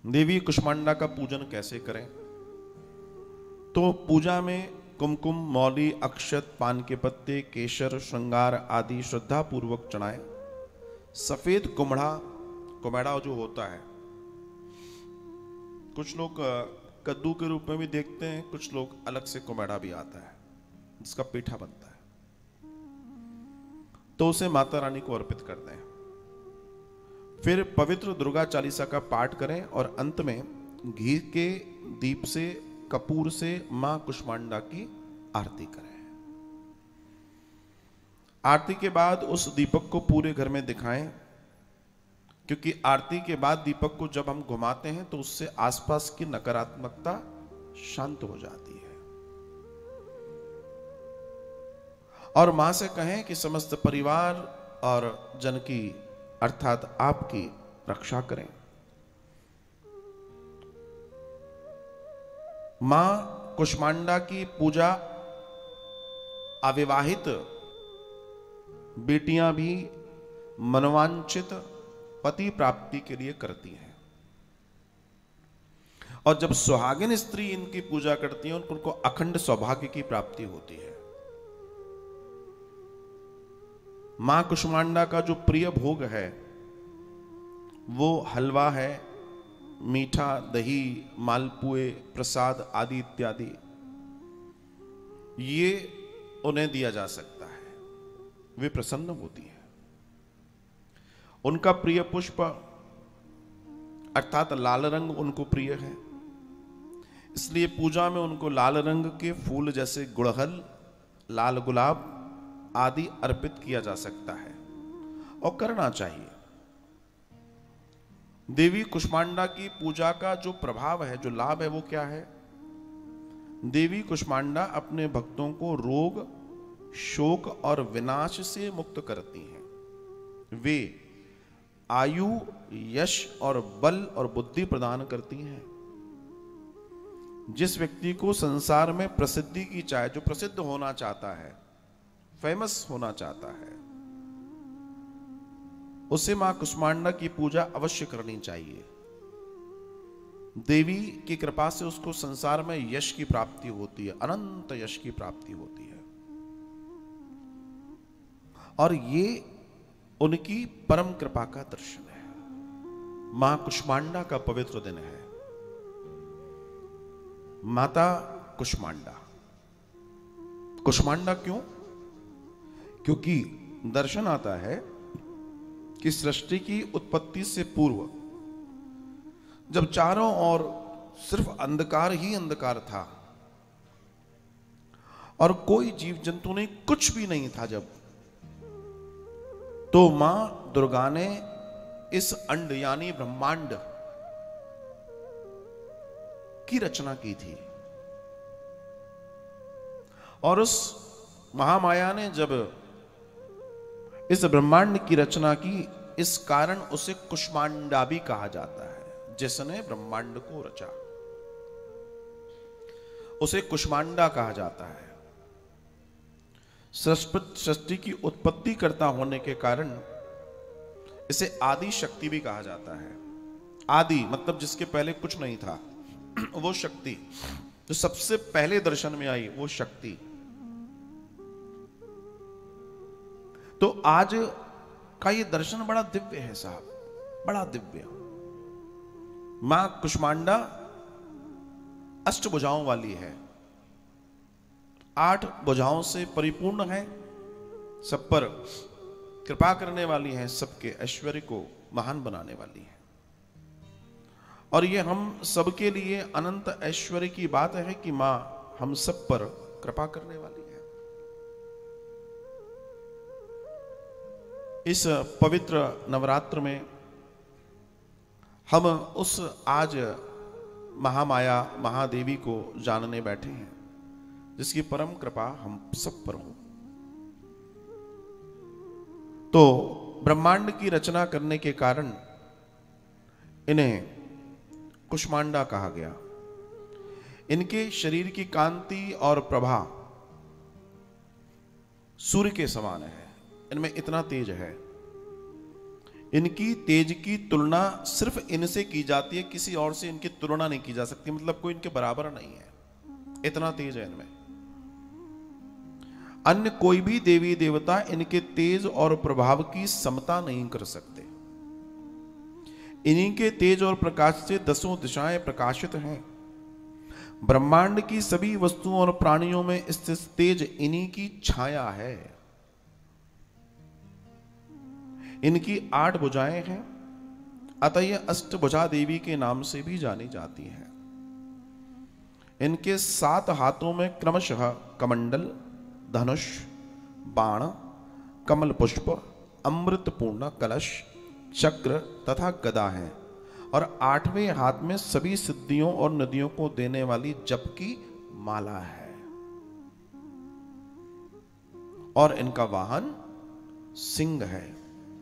देवी कुष्मांडा का पूजन कैसे करें? तो पूजा में कुमकुम, मौली, अक्षत, पान के पत्ते, केसर, श्रृंगार आदि श्रद्धा पूर्वक चढ़ाएं। सफेद कुम्हड़ा जो होता है, कुछ लोग कद्दू के रूप में भी देखते हैं, कुछ लोग अलग से कुम्हड़ा भी आता है जिसका पेठा बनता है, तो उसे माता रानी को अर्पित कर दें। फिर पवित्र दुर्गा चालीसा का पाठ करें और अंत में घी के दीप से, कपूर से मां कुष्मांडा की आरती करें। आरती के बाद उस दीपक को पूरे घर में दिखाएं, क्योंकि आरती के बाद दीपक को जब हम घुमाते हैं तो उससे आसपास की नकारात्मकता शांत हो जाती है। और मां से कहें कि समस्त परिवार और जन की अर्थात आपकी रक्षा करें। मां कुष्मांडा की पूजा अविवाहित बेटियां भी मनोवांछित पति प्राप्ति के लिए करती हैं, और जब सुहागिन स्त्री इनकी पूजा करती हैं उनको अखंड सौभाग्य की प्राप्ति होती है। मां कुष्मांडा का जो प्रिय भोग है वो हलवा है, मीठा, दही, मालपुए, प्रसाद आदि इत्यादि, ये उन्हें दिया जा सकता है, वे प्रसन्न होती है। उनका प्रिय पुष्प अर्थात लाल रंग उनको प्रिय है, इसलिए पूजा में उनको लाल रंग के फूल जैसे गुड़हल, लाल गुलाब आदि अर्पित किया जा सकता है और करना चाहिए। देवी कुष्मांडा की पूजा का जो प्रभाव है, जो लाभ है, वो क्या है? देवी कुष्मांडा अपने भक्तों को रोग, शोक और विनाश से मुक्त करती हैं। वे आयु, यश और बल और बुद्धि प्रदान करती हैं। जिस व्यक्ति को संसार में प्रसिद्धि की चाहे, जो प्रसिद्ध होना चाहता है, फेमस होना चाहता है, उसे मां कुष्मांडा की पूजा अवश्य करनी चाहिए। देवी की कृपा से उसको संसार में यश की प्राप्ति होती है, अनंत यश की प्राप्ति होती है, और ये उनकी परम कृपा का दर्शन है। मां कुष्मांडा का पवित्र दिन है। माता कुष्मांडा, कुष्मांडा क्यों? क्योंकि दर्शन आता है कि सृष्टि की उत्पत्ति से पूर्व जब चारों ओर सिर्फ अंधकार ही अंधकार था और कोई जीव जंतु नहीं, कुछ भी नहीं था, जब तो मां दुर्गा ने इस अंड यानी ब्रह्मांड की रचना की थी, और उस महामाया ने जब इस ब्रह्मांड की रचना की, इस कारण उसे कुष्मांडा भी कहा जाता है। जिसने ब्रह्मांड को रचा उसे कुष्मांडा कहा जाता है। सृष्टि की उत्पत्ति करता होने के कारण इसे आदि शक्ति भी कहा जाता है। आदि मतलब जिसके पहले कुछ नहीं था, वो शक्ति जो सबसे पहले दर्शन में आई, वो शक्ति। तो आज का ये दर्शन बड़ा दिव्य है साहब, बड़ा दिव्य। मां कुष्मांडा अष्टभुजाओं वाली है, 8 भुजाओं से परिपूर्ण है, सब पर कृपा करने वाली है, सबके ऐश्वर्य को महान बनाने वाली है। और ये हम सबके लिए अनंत ऐश्वर्य की बात है कि मां हम सब पर कृपा करने वाली है। इस पवित्र नवरात्र में हम उस आज महामाया महादेवी को जानने बैठे हैं, जिसकी परम कृपा हम सब पर हो। तो ब्रह्मांड की रचना करने के कारण इन्हें कुष्मांडा कहा गया। इनके शरीर की कांति और प्रभा सूर्य के समान है, इनमें इतना तेज है। इनकी तेज की तुलना सिर्फ इनसे की जाती है, किसी और से इनकी तुलना नहीं की जा सकती, मतलब कोई इनके बराबर नहीं है, इतना तेज है इनमें। अन्य कोई भी देवी देवता इनके तेज और प्रभाव की समता नहीं कर सकते। इन्हीं के तेज और प्रकाश से दसों दिशाएं प्रकाशित हैं। ब्रह्मांड की सभी वस्तुओं और प्राणियों में स्थित तेज इन्हीं की छाया है। इनकी 8 भुजाएं हैं, अतः यह अष्टभुजा देवी के नाम से भी जानी जाती है। इनके 7 हाथों में क्रमशः कमंडल, धनुष, बाण, कमल पुष्प, अमृतपूर्ण कलश, चक्र तथा गदा है, और 8वें हाथ में सभी सिद्धियों और नदियों को देने वाली जप की माला है। और इनका वाहन सिंह है।